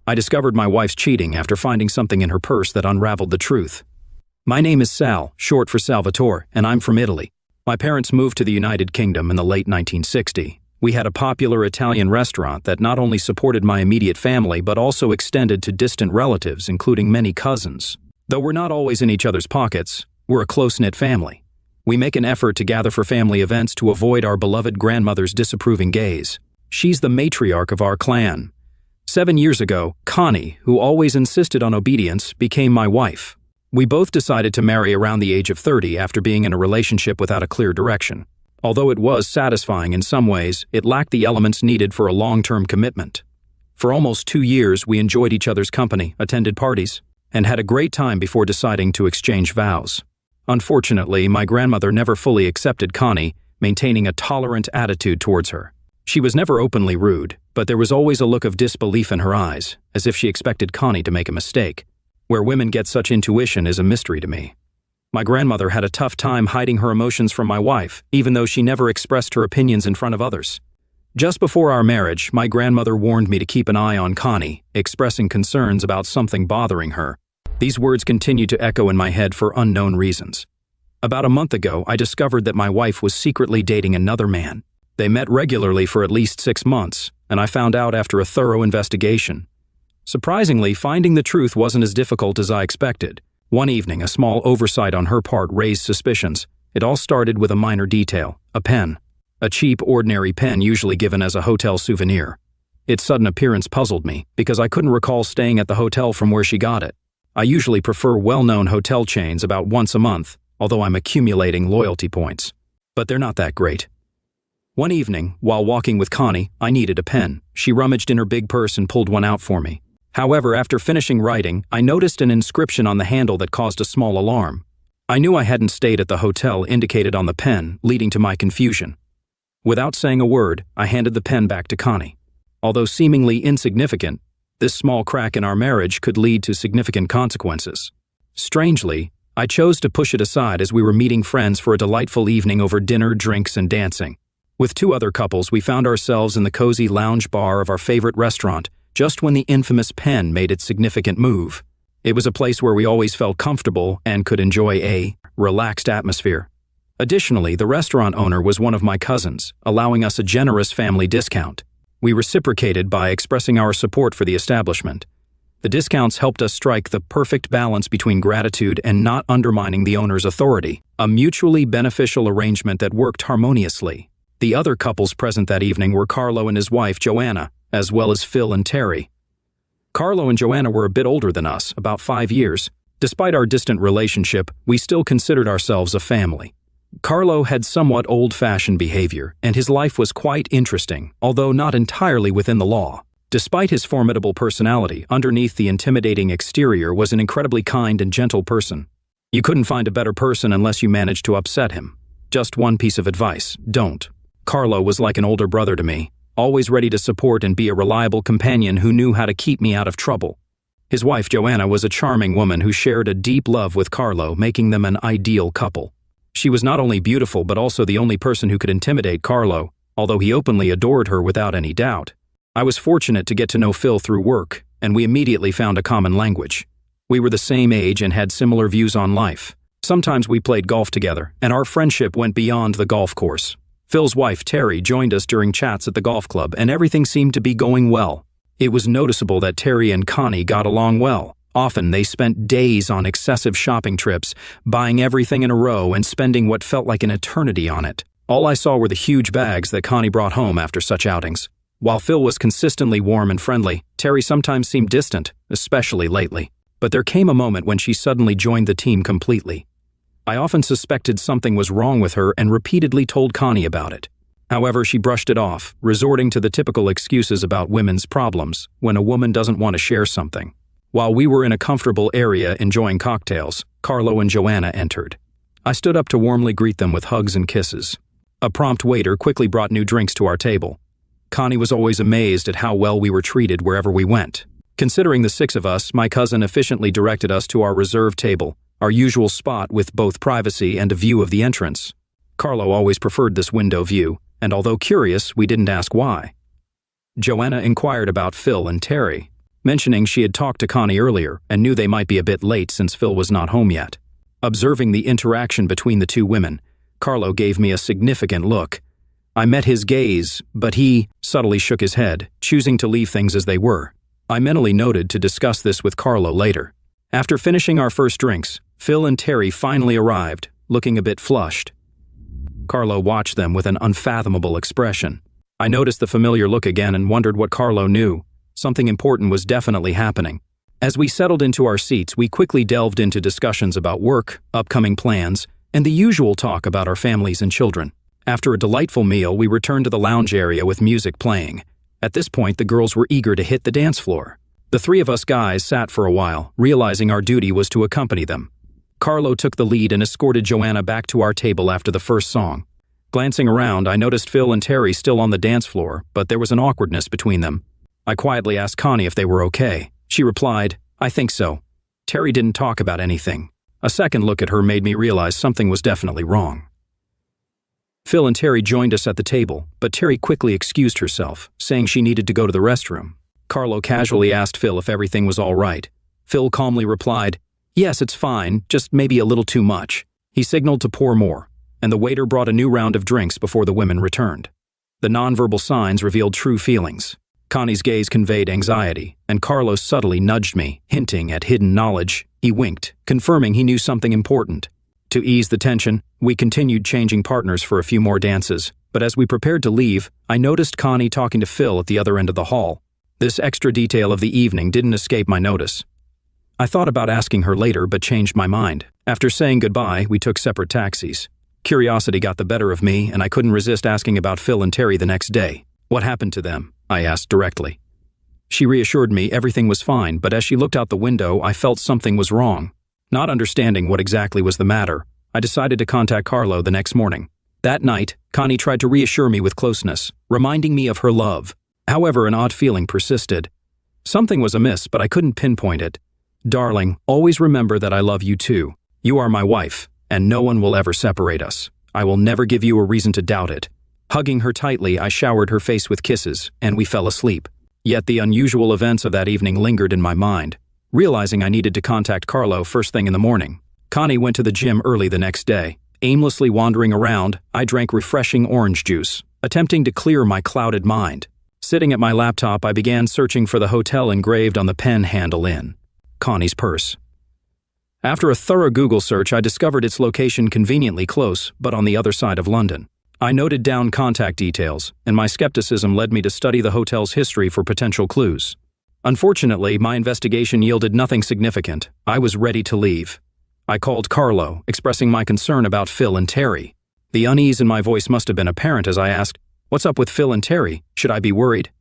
I discovered my wife's cheating after finding something in her purse that unraveled the truth. My name is Sal, short for Salvatore, and I'm from Italy. My parents moved to the United Kingdom in the late 1960s. We had a popular Italian restaurant that not only supported my immediate family but also extended to distant relatives, including many cousins. Though we're not always in each other's pockets, we're a close-knit family. We make an effort to gather for family events to avoid our beloved grandmother's disapproving gaze. She's the matriarch of our clan. 7 years ago, Connie, who always insisted on obedience, became my wife. We both decided to marry around the age of 30 after being in a relationship without a clear direction. Although it was satisfying in some ways, it lacked the elements needed for a long-term commitment. For almost 2 years, we enjoyed each other's company, attended parties, and had a great time before deciding to exchange vows. Unfortunately, my grandmother never fully accepted Connie, maintaining a tolerant attitude towards her. She was never openly rude, but there was always a look of disbelief in her eyes, as if she expected Connie to make a mistake. Where women get such intuition is a mystery to me. My grandmother had a tough time hiding her emotions from my wife, even though she never expressed her opinions in front of others. Just before our marriage, my grandmother warned me to keep an eye on Connie, expressing concerns about something bothering her. These words continued to echo in my head for unknown reasons. About a month ago, I discovered that my wife was secretly dating another man. They met regularly for at least 6 months, and I found out after a thorough investigation. Surprisingly, finding the truth wasn't as difficult as I expected. One evening, a small oversight on her part raised suspicions. It all started with a minor detail: a pen. A cheap, ordinary pen usually given as a hotel souvenir. Its sudden appearance puzzled me, because I couldn't recall staying at the hotel from where she got it. I usually prefer well-known hotel chains about once a month, although I'm accumulating loyalty points. But they're not that great. One evening, while walking with Connie, I needed a pen. She rummaged in her big purse and pulled one out for me. However, after finishing writing, I noticed an inscription on the handle that caused a small alarm. I knew I hadn't stayed at the hotel indicated on the pen, leading to my confusion. Without saying a word, I handed the pen back to Connie. Although seemingly insignificant, this small crack in our marriage could lead to significant consequences. Strangely, I chose to push it aside as we were meeting friends for a delightful evening over dinner, drinks, and dancing. With 2 other couples, we found ourselves in the cozy lounge bar of our favorite restaurant, just when the infamous pen made its significant move. It was a place where we always felt comfortable and could enjoy a relaxed atmosphere. Additionally, the restaurant owner was one of my cousins, allowing us a generous family discount. We reciprocated by expressing our support for the establishment. The discounts helped us strike the perfect balance between gratitude and not undermining the owner's authority, a mutually beneficial arrangement that worked harmoniously. The other couples present that evening were Carlo and his wife, Joanna, as well as Phil and Terry. Carlo and Joanna were a bit older than us, about 5 years. Despite our distant relationship, we still considered ourselves a family. Carlo had somewhat old-fashioned behavior, and his life was quite interesting, although not entirely within the law. Despite his formidable personality, underneath the intimidating exterior was an incredibly kind and gentle person. You couldn't find a better person unless you managed to upset him. Just one piece of advice: don't. Carlo was like an older brother to me, always ready to support and be a reliable companion who knew how to keep me out of trouble. His wife, Joanna, was a charming woman who shared a deep love with Carlo, making them an ideal couple. She was not only beautiful but also the only person who could intimidate Carlo, although he openly adored her without any doubt. I was fortunate to get to know Phil through work, and we immediately found a common language. We were the same age and had similar views on life. Sometimes we played golf together, and our friendship went beyond the golf course. Phil's wife, Terry, joined us during chats at the golf club, and everything seemed to be going well. It was noticeable that Terry and Connie got along well. Often they spent days on excessive shopping trips, buying everything in a row and spending what felt like an eternity on it. All I saw were the huge bags that Connie brought home after such outings. While Phil was consistently warm and friendly, Terry sometimes seemed distant, especially lately. But there came a moment when she suddenly joined the team completely. I often suspected something was wrong with her and repeatedly told Connie about it. However, she brushed it off, resorting to the typical excuses about women's problems when a woman doesn't want to share something. While we were in a comfortable area enjoying cocktails, Carlo and Joanna entered. I stood up to warmly greet them with hugs and kisses. A prompt waiter quickly brought new drinks to our table. Connie was always amazed at how well we were treated wherever we went. Considering the 6 of us, my cousin efficiently directed us to our reserved table, our usual spot with both privacy and a view of the entrance. Carlo always preferred this window view, and although curious, we didn't ask why. Joanna inquired about Phil and Terry. mentioning she had talked to Connie earlier and knew they might be a bit late since Phil was not home yet. Observing the interaction between the two women, Carlo gave me a significant look. I met his gaze, but he subtly shook his head, choosing to leave things as they were. I mentally noted to discuss this with Carlo later. After finishing our first drinks, Phil and Terry finally arrived, looking a bit flushed. Carlo watched them with an unfathomable expression. I noticed the familiar look again and wondered what Carlo knew. Something important was definitely happening. As we settled into our seats, we quickly delved into discussions about work, upcoming plans, and the usual talk about our families and children. After a delightful meal, we returned to the lounge area with music playing. At this point, the girls were eager to hit the dance floor. The three of us guys sat for a while, realizing our duty was to accompany them. Carlo took the lead and escorted Joanna back to our table after the first song. Glancing around, I noticed Phil and Terry still on the dance floor, but there was an awkwardness between them. I quietly asked Connie if they were okay. She replied, "I think so." Terry didn't talk about anything. A second look at her made me realize something was definitely wrong. Phil and Terry joined us at the table, but Terry quickly excused herself, saying she needed to go to the restroom. Carlo casually asked Phil if everything was all right. Phil calmly replied, "Yes, it's fine, just maybe a little too much." He signaled to pour more, and the waiter brought a new round of drinks before the women returned. The nonverbal signs revealed true feelings. Connie's gaze conveyed anxiety, and Carlos subtly nudged me, hinting at hidden knowledge. He winked, confirming he knew something important. To ease the tension, we continued changing partners for a few more dances, but as we prepared to leave, I noticed Connie talking to Phil at the other end of the hall. This extra detail of the evening didn't escape my notice. I thought about asking her later, but changed my mind. After saying goodbye, we took separate taxis. Curiosity got the better of me, and I couldn't resist asking about Phil and Terry the next day. "What happened to them?" I asked directly. She reassured me everything was fine, but as she looked out the window, I felt something was wrong. Not understanding what exactly was the matter, I decided to contact Carlo the next morning. That night, Connie tried to reassure me with closeness, reminding me of her love. However, an odd feeling persisted. Something was amiss, but I couldn't pinpoint it. "Darling, always remember that I love you too. You are my wife, and no one will ever separate us. I will never give you a reason to doubt it." Hugging her tightly, I showered her face with kisses, and we fell asleep. Yet the unusual events of that evening lingered in my mind. Realizing I needed to contact Carlo first thing in the morning, Connie went to the gym early the next day. Aimlessly wandering around, I drank refreshing orange juice, attempting to clear my clouded mind. Sitting at my laptop, I began searching for the hotel engraved on the pen handle in Connie's purse. After a thorough Google search, I discovered its location conveniently close, but on the other side of London. I noted down contact details, and my skepticism led me to study the hotel's history for potential clues. Unfortunately, my investigation yielded nothing significant. I was ready to leave. I called Carlo, expressing my concern about Phil and Terry. The unease in my voice must have been apparent as I asked, "What's up with Phil and Terry? Should I be worried?"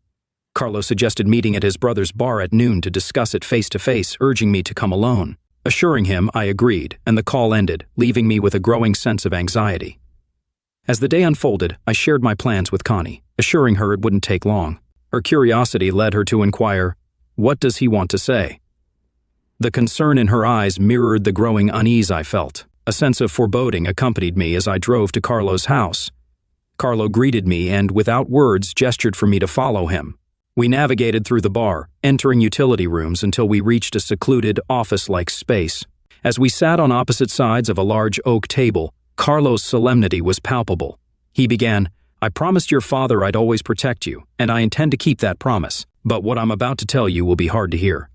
Carlo suggested meeting at his brother's bar at noon to discuss it face to face, urging me to come alone. Assuring him, I agreed, and the call ended, leaving me with a growing sense of anxiety. As the day unfolded, I shared my plans with Connie, assuring her it wouldn't take long. Her curiosity led her to inquire, "What does he want to say?" The concern in her eyes mirrored the growing unease I felt. A sense of foreboding accompanied me as I drove to Carlo's house. Carlo greeted me and, without words, gestured for me to follow him. We navigated through the bar, entering utility rooms until we reached a secluded, office-like space. As we sat on opposite sides of a large oak table, Carlo's solemnity was palpable. He began, "I promised your father I'd always protect you, and I intend to keep that promise, but what I'm about to tell you will be hard to hear."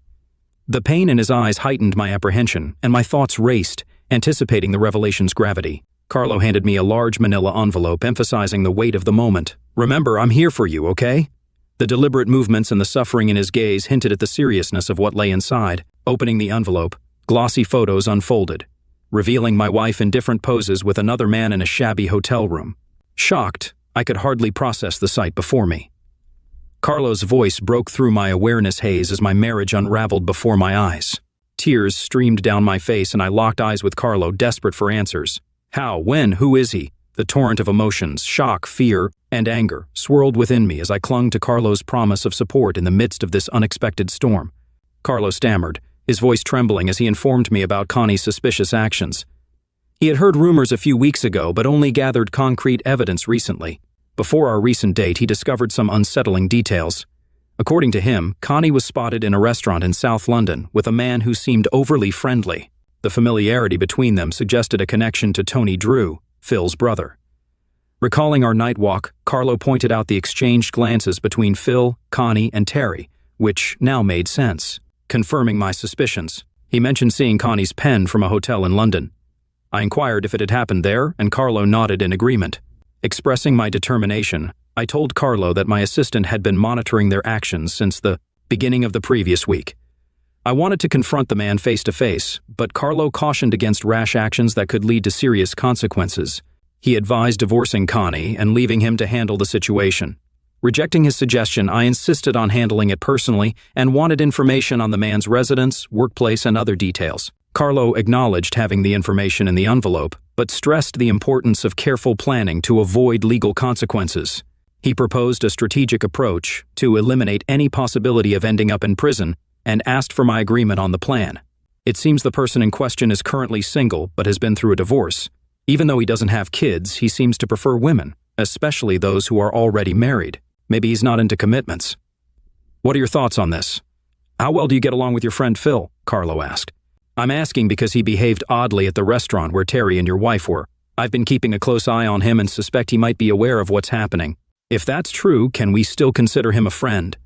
The pain in his eyes heightened my apprehension, and my thoughts raced, anticipating the revelation's gravity. Carlo handed me a large manila envelope, emphasizing the weight of the moment. "Remember, I'm here for you, okay?" The deliberate movements and the suffering in his gaze hinted at the seriousness of what lay inside. Opening the envelope, glossy photos unfolded, revealing my wife in different poses with another man in a shabby hotel room. Shocked, I could hardly process the sight before me. Carlo's voice broke through my awareness haze as my marriage unraveled before my eyes. Tears streamed down my face and I locked eyes with Carlo, desperate for answers. How? When? Who is he? The torrent of emotions, shock, fear, and anger, swirled within me as I clung to Carlo's promise of support in the midst of this unexpected storm. Carlo stammered, his voice trembling as he informed me about Connie's suspicious actions. He had heard rumors a few weeks ago, but only gathered concrete evidence recently. Before our recent date, he discovered some unsettling details. According to him, Connie was spotted in a restaurant in South London with a man who seemed overly friendly. The familiarity between them suggested a connection to Tony Drew, Phil's brother. Recalling our night walk, Carlo pointed out the exchanged glances between Phil, Connie, and Terry, which now made sense, confirming my suspicions. He mentioned seeing Connie's pen from a hotel in London. I inquired if it had happened there, and Carlo nodded in agreement. Expressing my determination, I told Carlo that my assistant had been monitoring their actions since the beginning of the previous week. I wanted to confront the man face to face, but Carlo cautioned against rash actions that could lead to serious consequences. He advised divorcing Connie and leaving him to handle the situation. Rejecting his suggestion, I insisted on handling it personally and wanted information on the man's residence, workplace, and other details. Carlo acknowledged having the information in the envelope, but stressed the importance of careful planning to avoid legal consequences. He proposed a strategic approach to eliminate any possibility of ending up in prison and asked for my agreement on the plan. It seems the person in question is currently single but has been through a divorce. Even though he doesn't have kids, he seems to prefer women, especially those who are already married. Maybe he's not into commitments. What are your thoughts on this? How well do you get along with your friend Phil? Carlo asked. I'm asking because he behaved oddly at the restaurant where Terry and your wife were. I've been keeping a close eye on him and suspect he might be aware of what's happening. If that's true, can we still consider him a friend?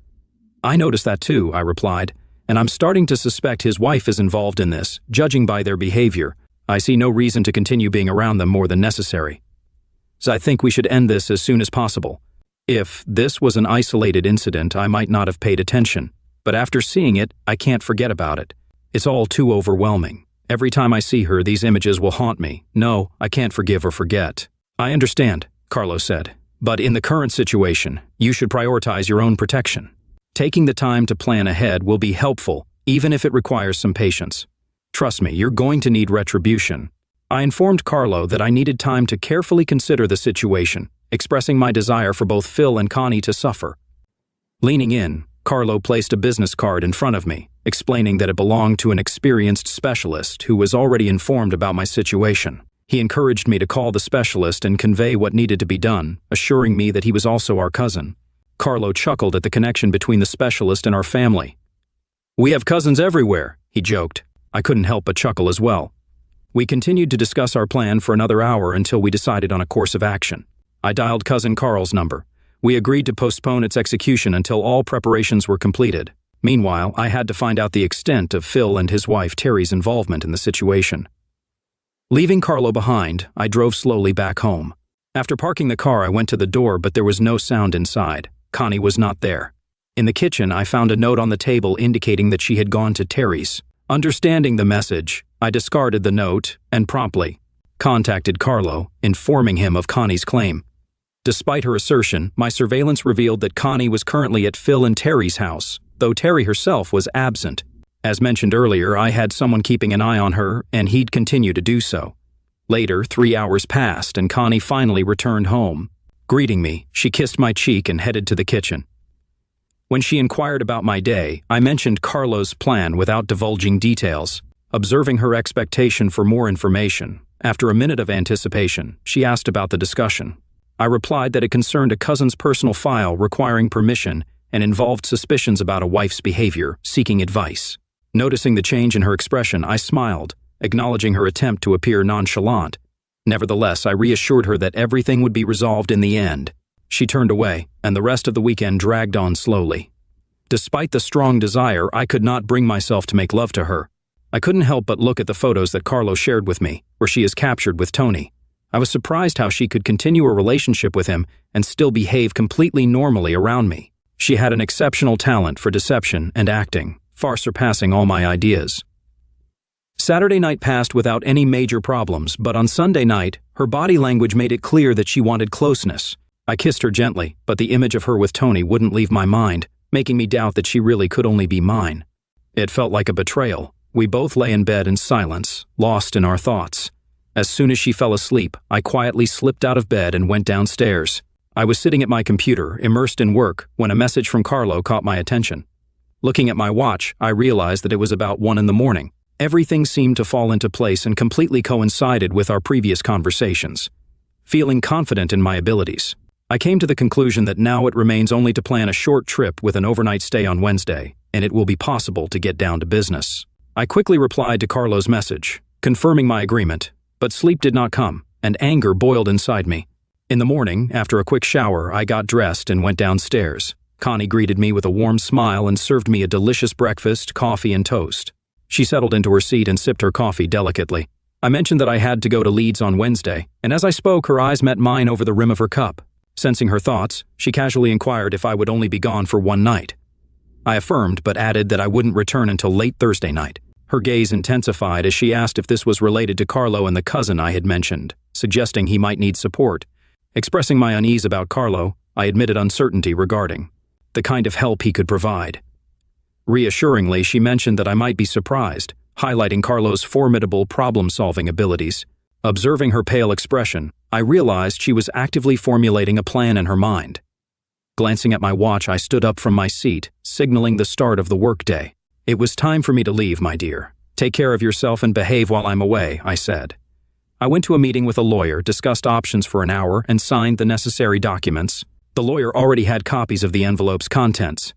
I noticed that too, I replied, and I'm starting to suspect his wife is involved in this, judging by their behavior. I see no reason to continue being around them more than necessary. So I think we should end this as soon as possible. If this was an isolated incident, I might not have paid attention, but after seeing it, I can't forget about it. It's all too overwhelming. Every time I see her, these images will haunt me. No, I can't forgive or forget. I understand, Carlo said, but in the current situation, you should prioritize your own protection. Taking the time to plan ahead will be helpful, even if it requires some patience. Trust me, you're going to need retribution. I informed Carlo that I needed time to carefully consider the situation, expressing my desire for both Phil and Connie to suffer. Leaning in, Carlo placed a business card in front of me, explaining that it belonged to an experienced specialist who was already informed about my situation. He encouraged me to call the specialist and convey what needed to be done, assuring me that he was also our cousin. Carlo chuckled at the connection between the specialist and our family. We have cousins everywhere, he joked. I couldn't help but chuckle as well. We continued to discuss our plan for another hour until we decided on a course of action. I dialed cousin Carl's number. We agreed to postpone its execution until all preparations were completed. Meanwhile, I had to find out the extent of Phil and his wife Terry's involvement in the situation. Leaving Carlo behind, I drove slowly back home. After parking the car, I went to the door, but there was no sound inside. Connie was not there. In the kitchen, I found a note on the table indicating that she had gone to Terry's. Understanding the message, I discarded the note and promptly contacted Carlo, informing him of Connie's claim. Despite her assertion, my surveillance revealed that Connie was currently at Phil and Terry's house, though Terry herself was absent. As mentioned earlier, I had someone keeping an eye on her, and he'd continue to do so. Later, 3 hours passed, and Connie finally returned home. Greeting me, she kissed my cheek and headed to the kitchen. When she inquired about my day, I mentioned Carlo's plan without divulging details. Observing her expectation for more information, after a minute of anticipation, she asked about the discussion. I replied that it concerned a cousin's personal file requiring permission and involved suspicions about a wife's behavior, seeking advice. Noticing the change in her expression, I smiled, acknowledging her attempt to appear nonchalant. Nevertheless, I reassured her that everything would be resolved in the end. She turned away, and the rest of the weekend dragged on slowly. Despite the strong desire, I could not bring myself to make love to her. I couldn't help but look at the photos that Carlo shared with me, where she is captured with Tony. I was surprised how she could continue a relationship with him and still behave completely normally around me. She had an exceptional talent for deception and acting, far surpassing all my ideas. Saturday night passed without any major problems, but on Sunday night, her body language made it clear that she wanted closeness. I kissed her gently, but the image of her with Tony wouldn't leave my mind, making me doubt that she really could only be mine. It felt like a betrayal. We both lay in bed in silence, lost in our thoughts. As soon as she fell asleep, I quietly slipped out of bed and went downstairs. I was sitting at my computer, immersed in work, when a message from Carlo caught my attention. Looking at my watch, I realized that it was about 1 a.m. Everything seemed to fall into place and completely coincided with our previous conversations. Feeling confident in my abilities, I came to the conclusion that now it remains only to plan a short trip with an overnight stay on Wednesday, and it will be possible to get down to business. I quickly replied to Carlo's message, confirming my agreement, but sleep did not come, and anger boiled inside me. In the morning, after a quick shower, I got dressed and went downstairs. Connie greeted me with a warm smile and served me a delicious breakfast, coffee, and toast. She settled into her seat and sipped her coffee delicately. I mentioned that I had to go to Leeds on Wednesday, and as I spoke, her eyes met mine over the rim of her cup. Sensing her thoughts, she casually inquired if I would only be gone for one night. I affirmed, but added that I wouldn't return until late Thursday night. Her gaze intensified as she asked if this was related to Carlo and the cousin I had mentioned, suggesting he might need support. Expressing my unease about Carlo, I admitted uncertainty regarding the kind of help he could provide. Reassuringly, she mentioned that I might be surprised, highlighting Carlo's formidable problem-solving abilities. Observing her pale expression, I realized she was actively formulating a plan in her mind. Glancing at my watch, I stood up from my seat, signaling the start of the workday. "It was time for me to leave, my dear. Take care of yourself and behave while I'm away," I said. I went to a meeting with a lawyer, discussed options for an hour, and signed the necessary documents. The lawyer already had copies of the envelope's contents.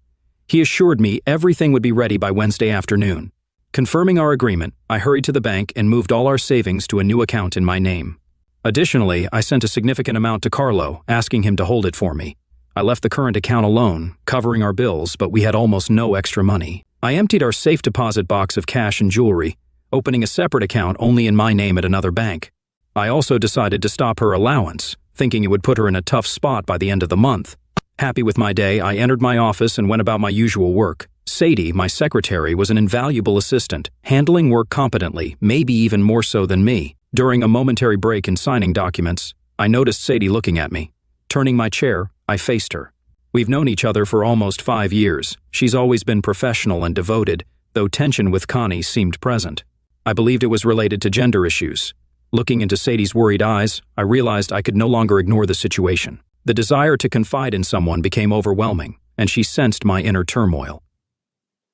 He assured me everything would be ready by Wednesday afternoon. Confirming our agreement, I hurried to the bank and moved all our savings to a new account in my name. Additionally, I sent a significant amount to Carlo, asking him to hold it for me. I left the current account alone, covering our bills, but we had almost no extra money. I emptied our safe deposit box of cash and jewelry, opening a separate account only in my name at another bank. I also decided to stop her allowance, thinking it would put her in a tough spot by the end of the month. Happy with my day, I entered my office and went about my usual work. Sadie, my secretary, was an invaluable assistant, handling work competently, maybe even more so than me. During a momentary break in signing documents, I noticed Sadie looking at me. Turning my chair, I faced her. We've known each other for almost 5 years. She's always been professional and devoted, though tension with Connie seemed present. I believed it was related to gender issues. Looking into Sadie's worried eyes, I realized I could no longer ignore the situation. The desire to confide in someone became overwhelming, and she sensed my inner turmoil.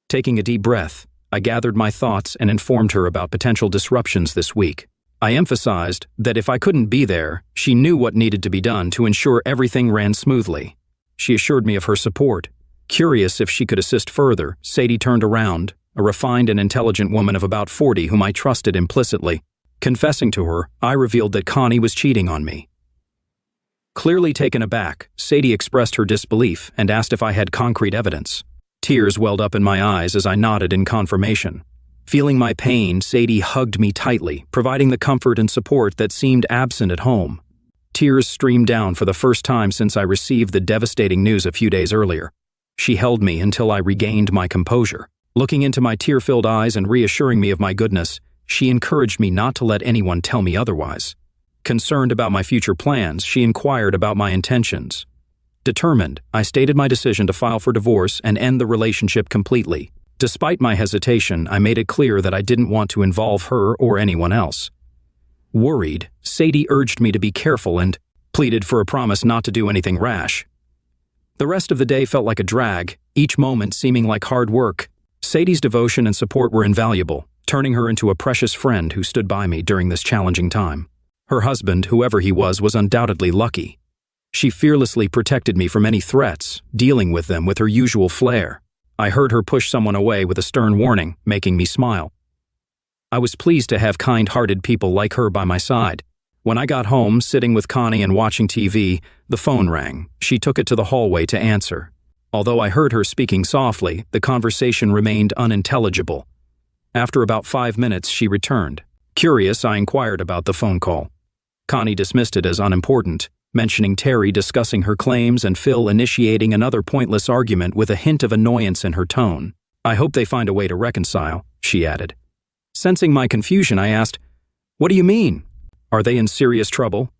Taking a deep breath, I gathered my thoughts and informed her about potential disruptions this week. I emphasized that if I couldn't be there, she knew what needed to be done to ensure everything ran smoothly. She assured me of her support. Curious if she could assist further, Sadie turned around, a refined and intelligent woman of about 40 whom I trusted implicitly. Confessing to her, I revealed that Connie was cheating on me. Clearly taken aback, Sadie expressed her disbelief and asked if I had concrete evidence. Tears welled up in my eyes as I nodded in confirmation. Feeling my pain, Sadie hugged me tightly, providing the comfort and support that seemed absent at home. Tears streamed down for the first time since I received the devastating news a few days earlier. She held me until I regained my composure. Looking into my tear-filled eyes and reassuring me of my goodness, she encouraged me not to let anyone tell me otherwise. Concerned about my future plans, she inquired about my intentions. Determined, I stated my decision to file for divorce and end the relationship completely. Despite my hesitation, I made it clear that I didn't want to involve her or anyone else. Worried, Sadie urged me to be careful and pleaded for a promise not to do anything rash. The rest of the day felt like a drag, each moment seeming like hard work. Sadie's devotion and support were invaluable, turning her into a precious friend who stood by me during this challenging time. Her husband, whoever he was undoubtedly lucky. She fearlessly protected me from any threats, dealing with them with her usual flair. I heard her push someone away with a stern warning, making me smile. I was pleased to have kind-hearted people like her by my side. When I got home, sitting with Connie and watching TV, the phone rang. She took it to the hallway to answer. Although I heard her speaking softly, the conversation remained unintelligible. After about 5 minutes, she returned. Curious, I inquired about the phone call. Connie dismissed it as unimportant, mentioning Terry discussing her claims and Phil initiating another pointless argument with a hint of annoyance in her tone. "I hope they find a way to reconcile," she added. Sensing my confusion, I asked, "What do you mean? Are they in serious trouble?"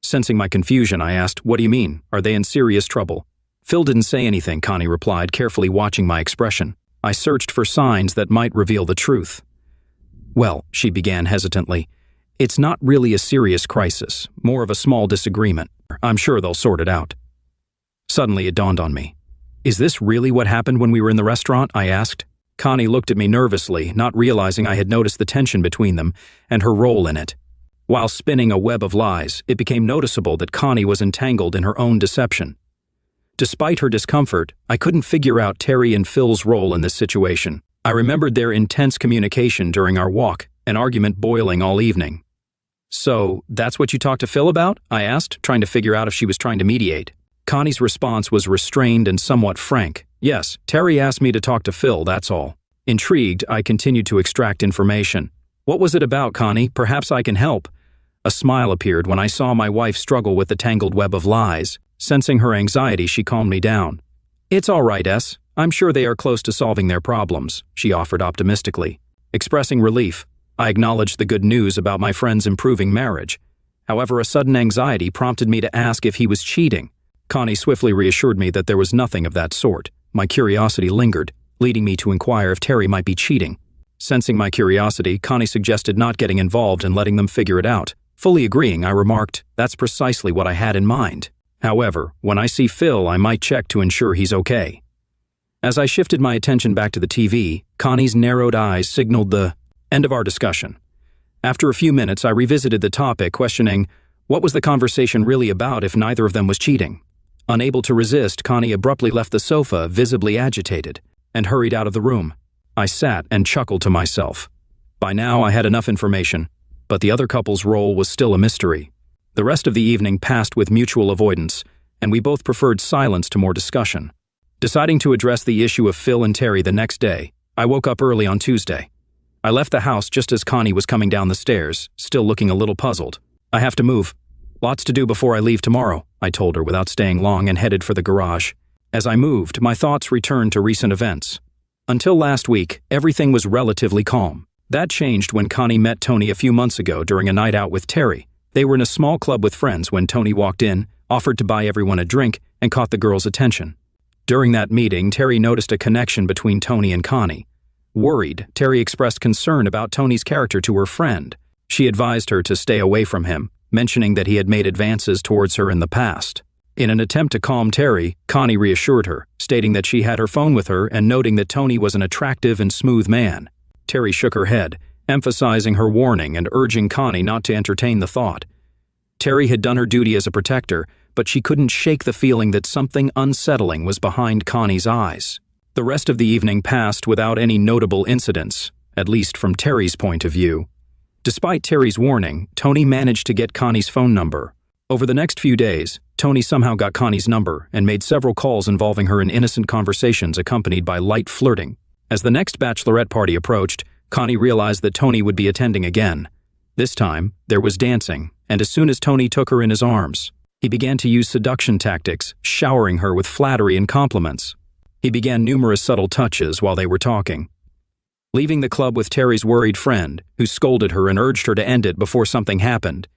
Sensing my confusion, I asked, "What do you mean? Are they in serious trouble?" "Phil didn't say anything," Connie replied, carefully watching my expression. I searched for signs that might reveal the truth. "Well," she began hesitantly, "it's not really a serious crisis, more of a small disagreement. I'm sure they'll sort it out." Suddenly it dawned on me. "Is this really what happened when we were in the restaurant?" I asked. Connie looked at me nervously, not realizing I had noticed the tension between them and her role in it. While spinning a web of lies, it became noticeable that Connie was entangled in her own deception. Despite her discomfort, I couldn't figure out Terry and Phil's role in this situation. I remembered their intense communication during our walk, an argument boiling all evening. "So, that's what you talked to Phil about?" I asked, trying to figure out if she was trying to mediate. Connie's response was restrained and somewhat frank. "Yes, Terry asked me to talk to Phil, that's all." Intrigued, I continued to extract information. "What was it about, Connie? Perhaps I can help." A smile appeared when I saw my wife struggle with the tangled web of lies. Sensing her anxiety, she calmed me down. "It's all right, S. I'm sure they are close to solving their problems," she offered optimistically. Expressing relief, I acknowledged the good news about my friend's improving marriage. However, a sudden anxiety prompted me to ask if he was cheating. Connie swiftly reassured me that there was nothing of that sort. My curiosity lingered, leading me to inquire if Terry might be cheating. Sensing my curiosity, Connie suggested not getting involved and letting them figure it out. Fully agreeing, I remarked, "That's precisely what I had in mind. However, when I see Phil, I might check to ensure he's okay." As I shifted my attention back to the TV, Connie's narrowed eyes signaled the end of our discussion. After a few minutes, I revisited the topic, questioning, what was the conversation really about if neither of them was cheating? Unable to resist, Connie abruptly left the sofa, visibly agitated, and hurried out of the room. I sat and chuckled to myself. By now, I had enough information, but the other couple's role was still a mystery. The rest of the evening passed with mutual avoidance, and we both preferred silence to more discussion. Deciding to address the issue of Phil and Terry the next day, I woke up early on Tuesday. I left the house just as Connie was coming down the stairs, still looking a little puzzled. "I have to move. Lots to do before I leave tomorrow," I told her without staying long and headed for the garage. As I moved, my thoughts returned to recent events. Until last week, everything was relatively calm. That changed when Connie met Tony a few months ago during a night out with Terry. They were in a small club with friends when Tony walked in, offered to buy everyone a drink, and caught the girls' attention. During that meeting, Terry noticed a connection between Tony and Connie. Worried, Terry expressed concern about Tony's character to her friend. She advised her to stay away from him, mentioning that he had made advances towards her in the past. In an attempt to calm Terry, Connie reassured her, stating that she had her phone with her and noting that Tony was an attractive and smooth man. Terry shook her head, emphasizing her warning and urging Connie not to entertain the thought. Terry had done her duty as a protector, but she couldn't shake the feeling that something unsettling was behind Connie's eyes. The rest of the evening passed without any notable incidents, at least from Terry's point of view. Despite Terry's warning, Tony managed to get Connie's phone number. Over the next few days, Tony somehow got Connie's number and made several calls involving her in innocent conversations accompanied by light flirting. As the next bachelorette party approached, Connie realized that Tony would be attending again. This time, there was dancing, and as soon as Tony took her in his arms, he began to use seduction tactics, showering her with flattery and compliments. He began numerous subtle touches while they were talking. Leaving the club with Terry's worried friend, who scolded her and urged her to end it before something happened,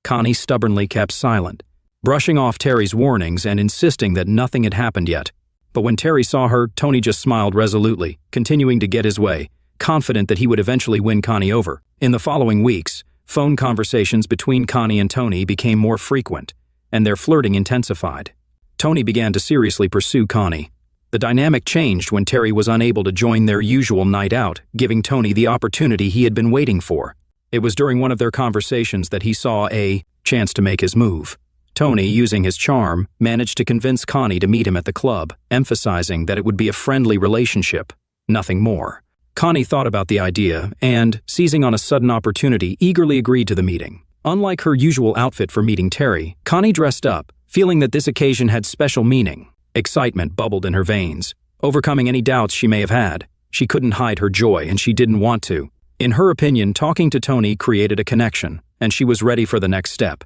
Connie stubbornly kept silent, brushing off Terry's warnings and insisting that nothing had happened yet. But when Terry saw her, Tony just smiled resolutely, continuing to get his way, confident that he would eventually win Connie over. In the following weeks, phone conversations between Connie and Tony became more frequent, and their flirting intensified. Tony began to seriously pursue Connie. The dynamic changed when Terry was unable to join their usual night out, giving Tony the opportunity he had been waiting for. It was during one of their conversations that he saw a chance to make his move. Tony, using his charm, managed to convince Connie to meet him at the club, emphasizing that it would be a friendly relationship, nothing more. Connie thought about the idea and, seizing on a sudden opportunity, eagerly agreed to the meeting. Unlike her usual outfit for meeting Terry, Connie dressed up, feeling that this occasion had special meaning. Excitement bubbled in her veins. Overcoming any doubts she may have had, she couldn't hide her joy and she didn't want to. In her opinion, talking to Tony created a connection, and she was ready for the next step.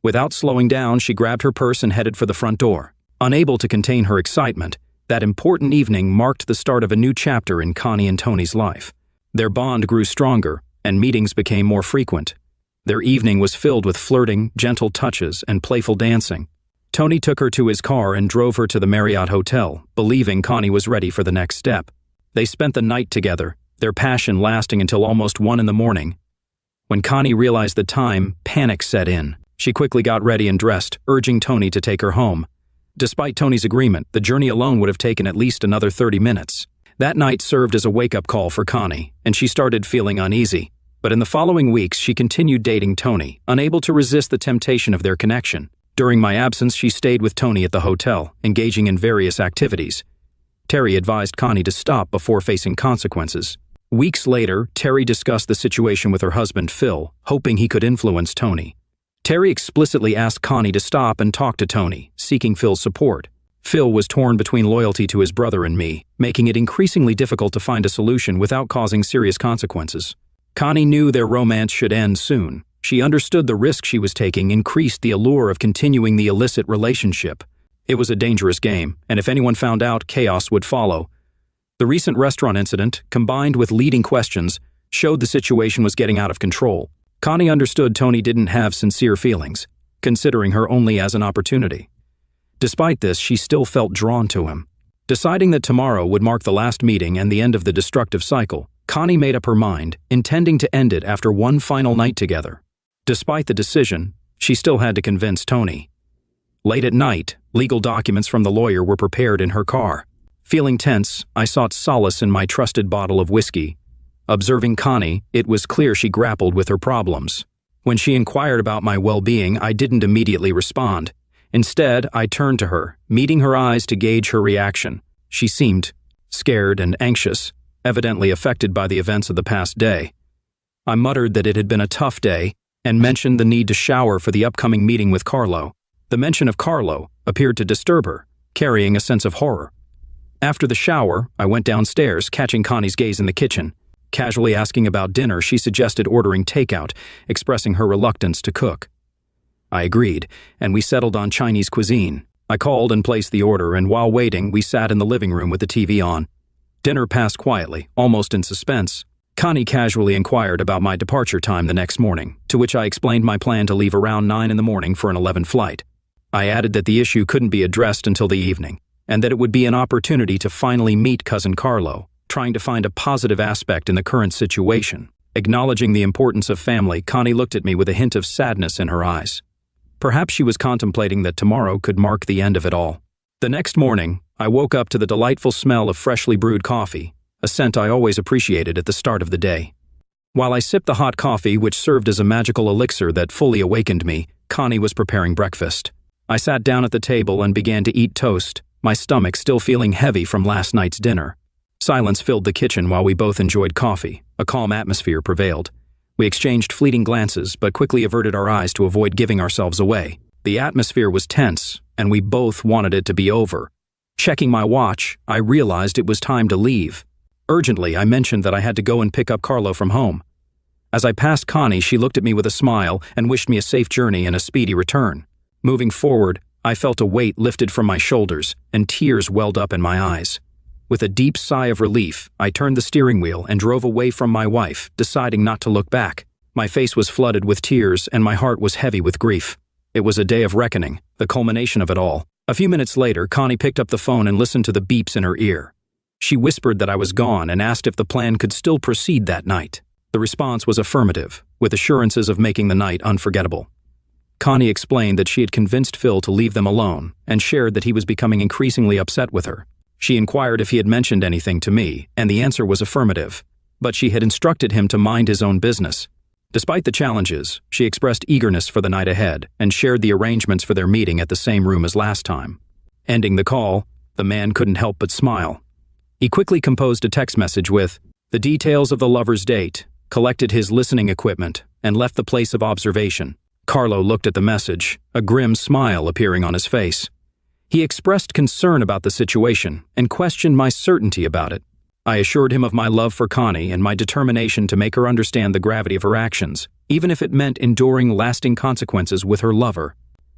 Without slowing down, she grabbed her purse and headed for the front door. Unable to contain her excitement, that important evening marked the start of a new chapter in Connie and Tony's life. Their bond grew stronger, and meetings became more frequent. Their evening was filled with flirting, gentle touches, and playful dancing. Tony took her to his car and drove her to the Marriott Hotel, believing Connie was ready for the next step. They spent the night together, their passion lasting until almost 1 a.m. When Connie realized the time, panic set in. She quickly got ready and dressed, urging Tony to take her home. Despite Tony's agreement, the journey alone would have taken at least another 30 minutes. That night served as a wake-up call for Connie, and she started feeling uneasy. But in the following weeks, she continued dating Tony, unable to resist the temptation of their connection. During my absence, she stayed with Tony at the hotel, engaging in various activities. Terry advised Connie to stop before facing consequences. Weeks later, Terry discussed the situation with her husband, Phil, hoping he could influence Tony. Terry explicitly asked Connie to stop and talk to Tony, seeking Phil's support. Phil was torn between loyalty to his brother and me, making it increasingly difficult to find a solution without causing serious consequences. Connie knew their romance should end soon. She understood the risk she was taking increased the allure of continuing the illicit relationship. It was a dangerous game, and if anyone found out, chaos would follow. The recent restaurant incident, combined with leading questions, showed the situation was getting out of control. Connie understood Tony didn't have sincere feelings, considering her only as an opportunity. Despite this, she still felt drawn to him. Deciding that tomorrow would mark the last meeting and the end of the destructive cycle, Connie made up her mind, intending to end it after one final night together. Despite the decision, she still had to convince Tony. Late at night, legal documents from the lawyer were prepared in her car. Feeling tense, I sought solace in my trusted bottle of whiskey. Observing Connie, it was clear she grappled with her problems. When she inquired about my well-being, I didn't immediately respond. Instead, I turned to her, meeting her eyes to gauge her reaction. She seemed scared and anxious, evidently affected by the events of the past day. I muttered that it had been a tough day and mentioned the need to shower for the upcoming meeting with Carlo. The mention of Carlo appeared to disturb her, carrying a sense of horror. After the shower, I went downstairs, catching Connie's gaze in the kitchen. Casually asking about dinner, she suggested ordering takeout, expressing her reluctance to cook. I agreed, and we settled on Chinese cuisine. I called and placed the order, and while waiting, we sat in the living room with the TV on. Dinner passed quietly, almost in suspense. Connie casually inquired about my departure time the next morning, to which I explained my plan to leave around 9 in the morning for an 11 flight. I added that the issue couldn't be addressed until the evening, and that it would be an opportunity to finally meet cousin Carlo, trying to find a positive aspect in the current situation. Acknowledging the importance of family, Connie looked at me with a hint of sadness in her eyes. Perhaps she was contemplating that tomorrow could mark the end of it all. The next morning, I woke up to the delightful smell of freshly brewed coffee, a scent I always appreciated at the start of the day. While I sipped the hot coffee, which served as a magical elixir that fully awakened me, Connie was preparing breakfast. I sat down at the table and began to eat toast, my stomach still feeling heavy from last night's dinner. Silence filled the kitchen while we both enjoyed coffee. A calm atmosphere prevailed. We exchanged fleeting glances, but quickly averted our eyes to avoid giving ourselves away. The atmosphere was tense, and we both wanted it to be over. Checking my watch, I realized it was time to leave. Urgently, I mentioned that I had to go and pick up Carlo from home. As I passed Connie, she looked at me with a smile and wished me a safe journey and a speedy return. Moving forward, I felt a weight lifted from my shoulders, and tears welled up in my eyes. With a deep sigh of relief, I turned the steering wheel and drove away from my wife, deciding not to look back. My face was flooded with tears, and my heart was heavy with grief. It was a day of reckoning, the culmination of it all. A few minutes later, Connie picked up the phone and listened to the beeps in her ear. She whispered that I was gone and asked if the plan could still proceed that night. The response was affirmative, with assurances of making the night unforgettable. Connie explained that she had convinced Phil to leave them alone and shared that he was becoming increasingly upset with her. She inquired if he had mentioned anything to me, and the answer was affirmative, but she had instructed him to mind his own business. Despite the challenges, she expressed eagerness for the night ahead and shared the arrangements for their meeting at the same room as last time. Ending the call, the man couldn't help but smile. He quickly composed a text message with the details of the lovers' date, collected his listening equipment, and left the place of observation. Carlo looked at the message, a grim smile appearing on his face. He expressed concern about the situation and questioned my certainty about it. I assured him of my love for Connie and my determination to make her understand the gravity of her actions, even if it meant enduring lasting consequences with her lover.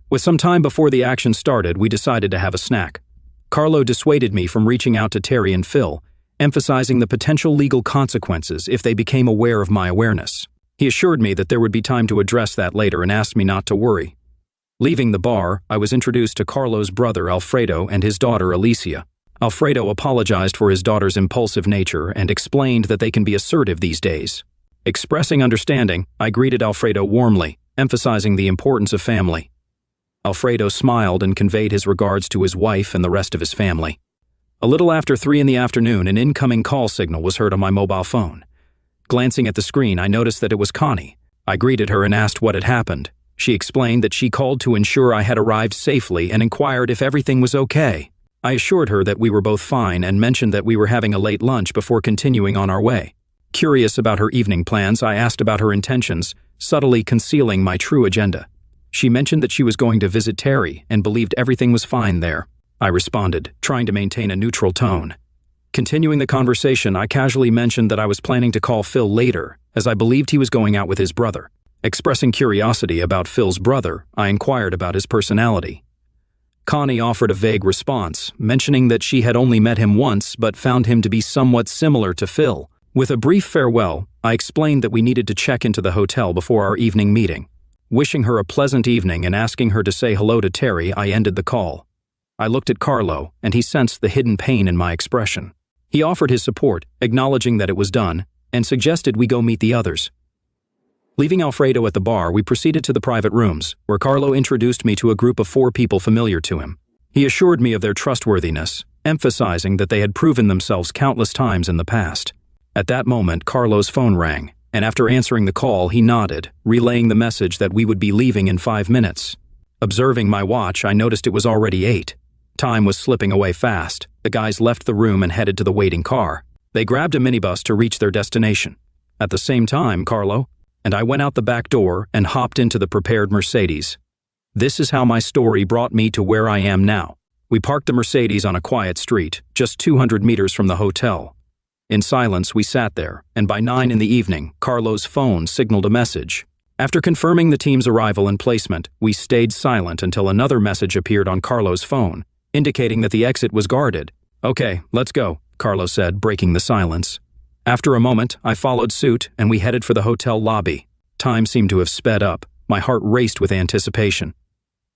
With some time before the action started, we decided to have a snack. Carlo dissuaded me from reaching out to Terry and Phil, emphasizing the potential legal consequences if they became aware of my awareness. He assured me that there would be time to address that later and asked me not to worry. Leaving the bar, I was introduced to Carlo's brother Alfredo and his daughter Alicia. Alfredo apologized for his daughter's impulsive nature and explained that they can be assertive these days. Expressing understanding, I greeted Alfredo warmly, emphasizing the importance of family. Alfredo smiled and conveyed his regards to his wife and the rest of his family. A little after 3 in the afternoon, an incoming call signal was heard on my mobile phone. Glancing at the screen, I noticed that it was Connie. I greeted her and asked what had happened. She explained that she called to ensure I had arrived safely and inquired if everything was okay. I assured her that we were both fine and mentioned that we were having a late lunch before continuing on our way. Curious about her evening plans, I asked about her intentions, subtly concealing my true agenda. She mentioned that she was going to visit Terry and believed everything was fine there. I responded, trying to maintain a neutral tone. Continuing the conversation, I casually mentioned that I was planning to call Phil later, as I believed he was going out with his brother. Expressing curiosity about Phil's brother, I inquired about his personality. Connie offered a vague response, mentioning that she had only met him once but found him to be somewhat similar to Phil. With a brief farewell, I explained that we needed to check into the hotel before our evening meeting. Wishing her a pleasant evening and asking her to say hello to Terry, I ended the call. I looked at Carlo, and he sensed the hidden pain in my expression. He offered his support, acknowledging that it was done, and suggested we go meet the others. Leaving Alfredo at the bar, we proceeded to the private rooms, where Carlo introduced me to a group of 4 people familiar to him. He assured me of their trustworthiness, emphasizing that they had proven themselves countless times in the past. At that moment, Carlo's phone rang, and after answering the call, he nodded, relaying the message that we would be leaving in 5 minutes. Observing my watch, I noticed it was already 8. Time was slipping away fast. The guys left the room and headed to the waiting car. They grabbed a minibus to reach their destination. At the same time, Carlo and I went out the back door and hopped into the prepared Mercedes. This is how my story brought me to where I am now. We parked the Mercedes on a quiet street, just 200 meters from the hotel. In silence, we sat there, and by 9 in the evening, Carlo's phone signaled a message. After confirming the team's arrival and placement, we stayed silent until another message appeared on Carlo's phone, indicating that the exit was guarded. "Okay, let's go," Carlo said, breaking the silence. After a moment, I followed suit, and we headed for the hotel lobby. Time seemed to have sped up. My heart raced with anticipation.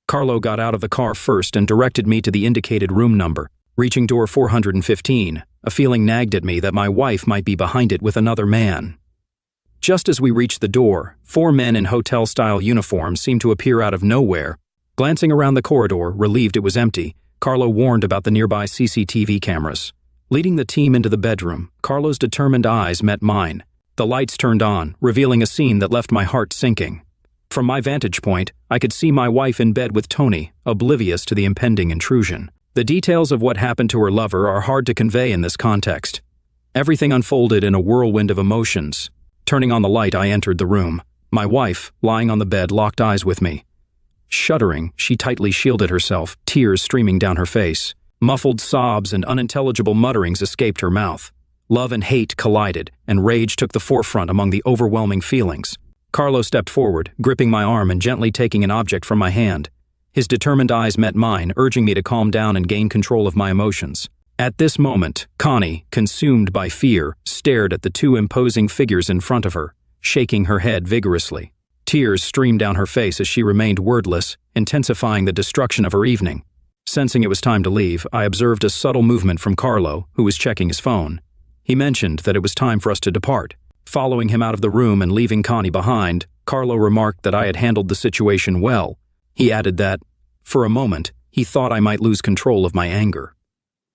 Carlo got out of the car first and directed me to the indicated room number. Reaching door 415, a feeling nagged at me that my wife might be behind it with another man. Just as we reached the door, 4 men in hotel-style uniforms seemed to appear out of nowhere. Glancing around the corridor, relieved it was empty, Carlo warned about the nearby CCTV cameras. Leading the team into the bedroom, Carlo's determined eyes met mine. The lights turned on, revealing a scene that left my heart sinking. From my vantage point, I could see my wife in bed with Tony, oblivious to the impending intrusion. The details of what happened to her lover are hard to convey in this context. Everything unfolded in a whirlwind of emotions. Turning on the light, I entered the room. My wife, lying on the bed, locked eyes with me. Shuddering, she tightly shielded herself, tears streaming down her face. Muffled sobs and unintelligible mutterings escaped her mouth. Love and hate collided, and rage took the forefront among the overwhelming feelings. Carlo stepped forward, gripping my arm and gently taking an object from my hand. His determined eyes met mine, urging me to calm down and gain control of my emotions. At this moment, Connie, consumed by fear, stared at the 2 imposing figures in front of her, shaking her head vigorously. Tears streamed down her face as she remained wordless, intensifying the destruction of her evening. Sensing it was time to leave, I observed a subtle movement from Carlo, who was checking his phone. He mentioned that it was time for us to depart. Following him out of the room and leaving Connie behind, Carlo remarked that I had handled the situation well. He added that, for a moment, he thought I might lose control of my anger.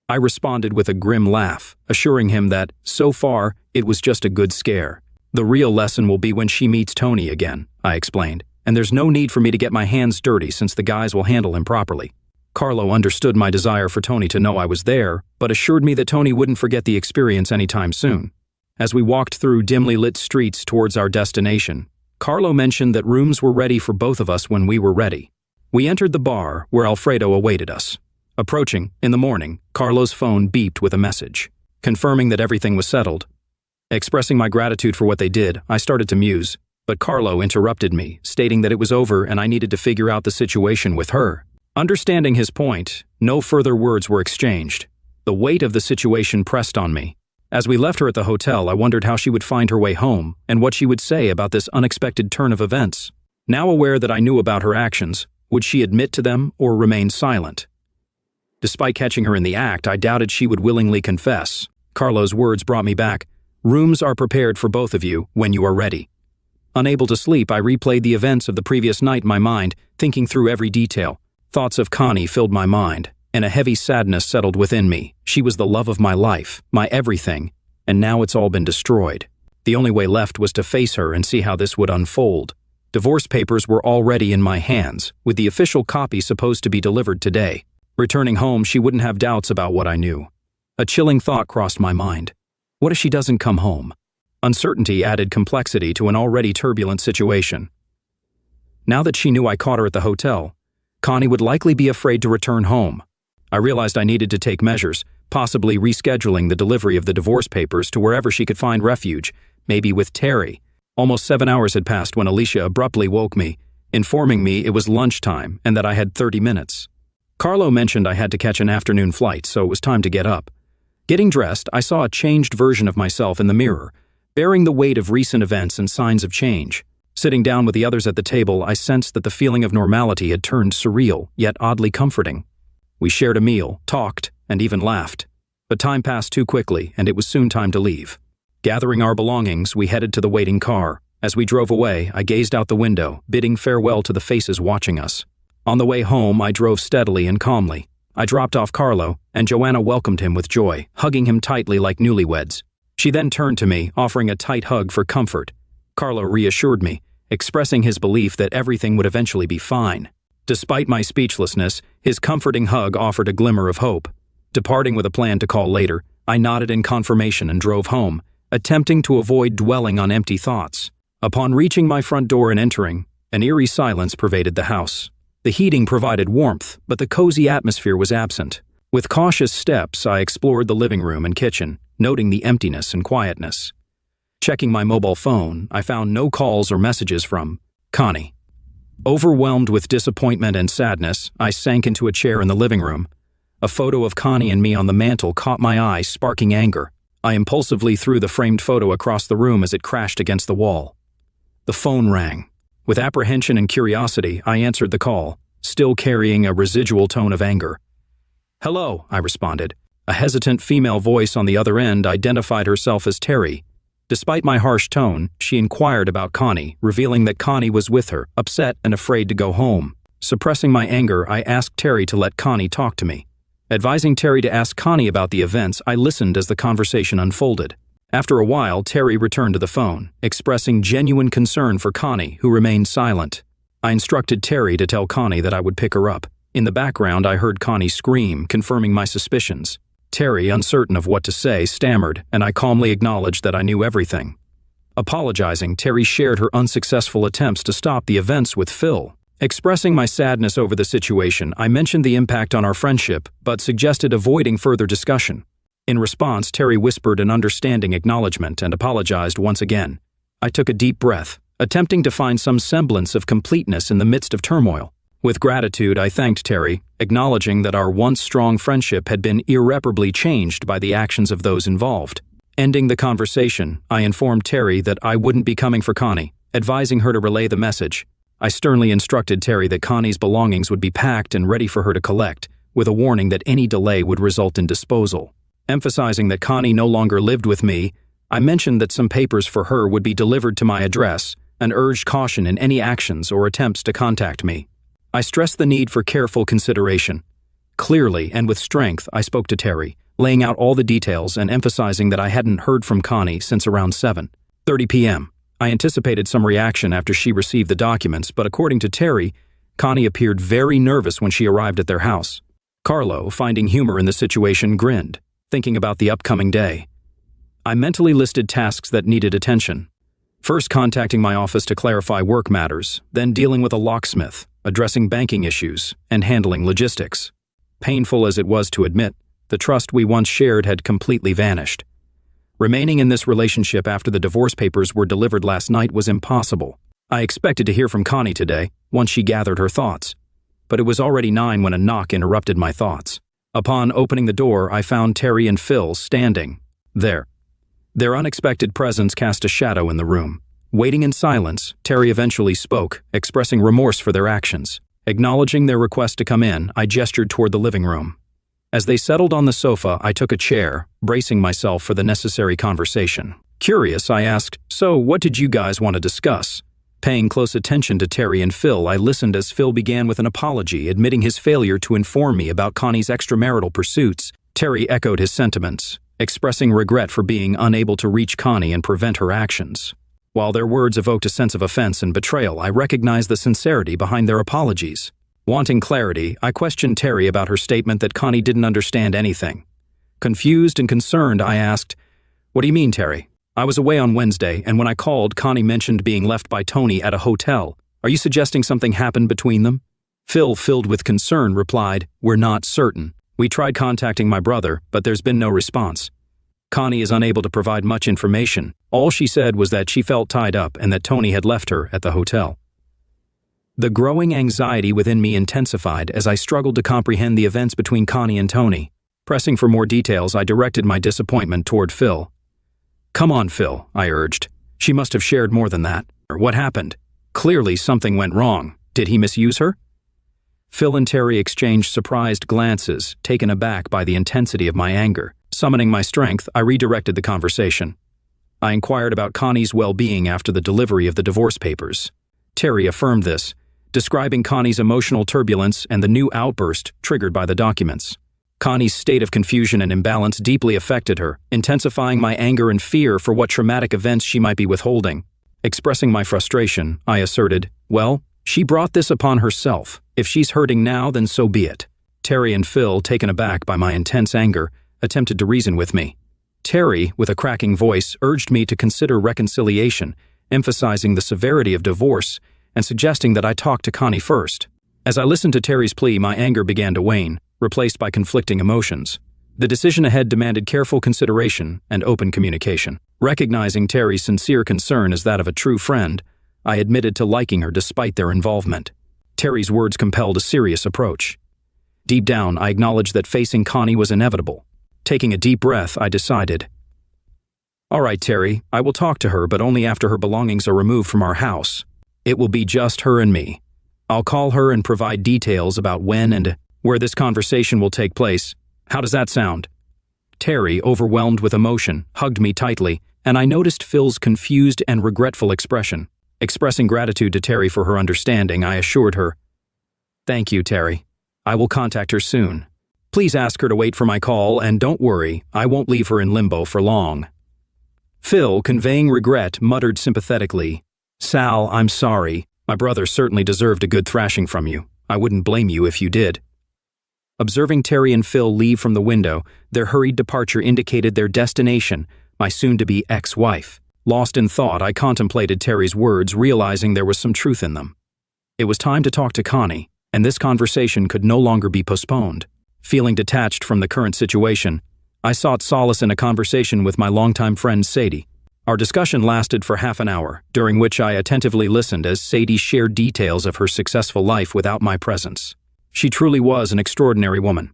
I responded with a grim laugh, assuring him that, so far, it was just a good scare. The real lesson will be when she meets Tony again, I explained, and there's no need for me to get my hands dirty since the guys will handle him properly. Carlo understood my desire for Tony to know I was there, but assured me that Tony wouldn't forget the experience anytime soon. As we walked through dimly lit streets towards our destination, Carlo mentioned that rooms were ready for both of us when we were ready. We entered the bar, where Alfredo awaited us. Approaching, in the morning, Carlo's phone beeped with a message, confirming that everything was settled. Expressing my gratitude for what they did, I started to muse, but Carlo interrupted me, stating that it was over and I needed to figure out the situation with her. Understanding his point, no further words were exchanged. The weight of the situation pressed on me. As we left her at the hotel, I wondered how she would find her way home and what she would say about this unexpected turn of events. Now aware that I knew about her actions, would she admit to them or remain silent? Despite catching her in the act, I doubted she would willingly confess. Carlo's words brought me back. "Rooms are prepared for both of you when you are ready." Unable to sleep, I replayed the events of the previous night in my mind, thinking through every detail. Thoughts of Connie filled my mind, and a heavy sadness settled within me. She was the love of my life, my everything, and now it's all been destroyed. The only way left was to face her and see how this would unfold. Divorce papers were already in my hands, with the official copy supposed to be delivered today. Returning home, she wouldn't have doubts about what I knew. A chilling thought crossed my mind. What if she doesn't come home? Uncertainty added complexity to an already turbulent situation. Now that she knew I caught her at the hotel, Connie would likely be afraid to return home. I realized I needed to take measures, possibly rescheduling the delivery of the divorce papers to wherever she could find refuge, maybe with Terry. Almost 7 hours had passed when Alicia abruptly woke me, informing me it was lunchtime and that I had 30 minutes. Carlo mentioned I had to catch an afternoon flight, so it was time to get up. Getting dressed, I saw a changed version of myself in the mirror, bearing the weight of recent events and signs of change. Sitting down with the others at the table, I sensed that the feeling of normality had turned surreal, yet oddly comforting. We shared a meal, talked, and even laughed. But time passed too quickly, and it was soon time to leave. Gathering our belongings, we headed to the waiting car. As we drove away, I gazed out the window, bidding farewell to the faces watching us. On the way home, I drove steadily and calmly. I dropped off Carlo, and Joanna welcomed him with joy, hugging him tightly like newlyweds. She then turned to me, offering a tight hug for comfort. Carlo reassured me, expressing his belief that everything would eventually be fine. Despite my speechlessness, his comforting hug offered a glimmer of hope. Departing with a plan to call later, I nodded in confirmation and drove home, attempting to avoid dwelling on empty thoughts. Upon reaching my front door and entering, an eerie silence pervaded the house. The heating provided warmth, but the cozy atmosphere was absent. With cautious steps, I explored the living room and kitchen, noting the emptiness and quietness. Checking my mobile phone, I found no calls or messages from Connie. Overwhelmed with disappointment and sadness, I sank into a chair in the living room. A photo of Connie and me on the mantel caught my eye, sparking anger. I impulsively threw the framed photo across the room as it crashed against the wall. The phone rang. With apprehension and curiosity, I answered the call, still carrying a residual tone of anger. "Hello," I responded. A hesitant female voice on the other end identified herself as Terry. Despite my harsh tone, she inquired about Connie, revealing that Connie was with her, upset and afraid to go home. Suppressing my anger, I asked Terry to let Connie talk to me. Advising Terry to ask Connie about the events, I listened as the conversation unfolded. After a while, Terry returned to the phone, expressing genuine concern for Connie, who remained silent. I instructed Terry to tell Connie that I would pick her up. In the background, I heard Connie scream, confirming my suspicions. Terry, uncertain of what to say, stammered, and I calmly acknowledged that I knew everything. Apologizing, Terry shared her unsuccessful attempts to stop the events with Phil. Expressing my sadness over the situation, I mentioned the impact on our friendship, but suggested avoiding further discussion. In response, Terry whispered an understanding acknowledgement and apologized once again. I took a deep breath, attempting to find some semblance of completeness in the midst of turmoil. With gratitude, I thanked Terry, acknowledging that our once strong friendship had been irreparably changed by the actions of those involved. Ending the conversation, I informed Terry that I wouldn't be coming for Connie, advising her to relay the message. I sternly instructed Terry that Connie's belongings would be packed and ready for her to collect, with a warning that any delay would result in disposal. Emphasizing that Connie no longer lived with me, I mentioned that some papers for her would be delivered to my address and urged caution in any actions or attempts to contact me. I stressed the need for careful consideration. Clearly and with strength, I spoke to Terry, laying out all the details and emphasizing that I hadn't heard from Connie since around 7:30 p.m. I anticipated some reaction after she received the documents, but according to Terry, Connie appeared very nervous when she arrived at their house. Carlo, finding humor in the situation, grinned, thinking about the upcoming day. I mentally listed tasks that needed attention. First, contacting my office to clarify work matters, then dealing with a locksmith, addressing banking issues, and handling logistics. Painful as it was to admit, the trust we once shared had completely vanished. Remaining in this relationship after the divorce papers were delivered last night was impossible. I expected to hear from Connie today, once she gathered her thoughts. But it was already 9 when a knock interrupted my thoughts. Upon opening the door, I found Terry and Phil standing there. Their unexpected presence cast a shadow in the room. Waiting in silence, Terry eventually spoke, expressing remorse for their actions. Acknowledging their request to come in, I gestured toward the living room. As they settled on the sofa, I took a chair, bracing myself for the necessary conversation. Curious, I asked, "So, what did you guys want to discuss?" Paying close attention to Terry and Phil, I listened as Phil began with an apology, admitting his failure to inform me about Connie's extramarital pursuits. Terry echoed his sentiments, expressing regret for being unable to reach Connie and prevent her actions. While their words evoked a sense of offense and betrayal, I recognized the sincerity behind their apologies. Wanting clarity, I questioned Terry about her statement that Connie didn't understand anything. Confused and concerned, I asked, "What do you mean, Terry? I was away on Wednesday, and when I called, Connie mentioned being left by Tony at a hotel. Are you suggesting something happened between them?" Phil, filled with concern, replied, "We're not certain. We tried contacting my brother, but there's been no response. Connie is unable to provide much information. All she said was that she felt tied up and that Tony had left her at the hotel." The growing anxiety within me intensified as I struggled to comprehend the events between Connie and Tony. Pressing for more details, I directed my disappointment toward Phil. "Come on, Phil," I urged. "She must have shared more than that. What happened? Clearly something went wrong. Did he misuse her?" Phil and Terry exchanged surprised glances, taken aback by the intensity of my anger. Summoning my strength, I redirected the conversation. I inquired about Connie's well-being after the delivery of the divorce papers. Terry affirmed this, describing Connie's emotional turbulence and the new outburst triggered by the documents. Connie's state of confusion and imbalance deeply affected her, intensifying my anger and fear for what traumatic events she might be withholding. Expressing my frustration, I asserted, "Well, she brought this upon herself. If she's hurting now, then so be it." Terry and Phil, taken aback by my intense anger, attempted to reason with me. Terry, with a cracking voice, urged me to consider reconciliation, emphasizing the severity of divorce and suggesting that I talk to Connie first. As I listened to Terry's plea, my anger began to wane, replaced by conflicting emotions. The decision ahead demanded careful consideration and open communication. Recognizing Terry's sincere concern as that of a true friend, I admitted to liking her despite their involvement. Terry's words compelled a serious approach. Deep down, I acknowledged that facing Connie was inevitable. Taking a deep breath, I decided, "All right, Terry, I will talk to her, but only after her belongings are removed from our house. It will be just her and me. I'll call her and provide details about when and where this conversation will take place. How does that sound?" Terry, overwhelmed with emotion, hugged me tightly, and I noticed Phil's confused and regretful expression. Expressing gratitude to Terry for her understanding, I assured her, "Thank you, Terry. I will contact her soon. Please ask her to wait for my call, and don't worry, I won't leave her in limbo for long." Phil, conveying regret, muttered sympathetically, "Sal, I'm sorry. My brother certainly deserved a good thrashing from you. I wouldn't blame you if you did." Observing Terry and Phil leave from the window, their hurried departure indicated their destination, my soon-to-be ex-wife. Lost in thought, I contemplated Terry's words, realizing there was some truth in them. It was time to talk to Connie, and this conversation could no longer be postponed. Feeling detached from the current situation, I sought solace in a conversation with my longtime friend Sadie. Our discussion lasted for half an hour, during which I attentively listened as Sadie shared details of her successful life without my presence. She truly was an extraordinary woman.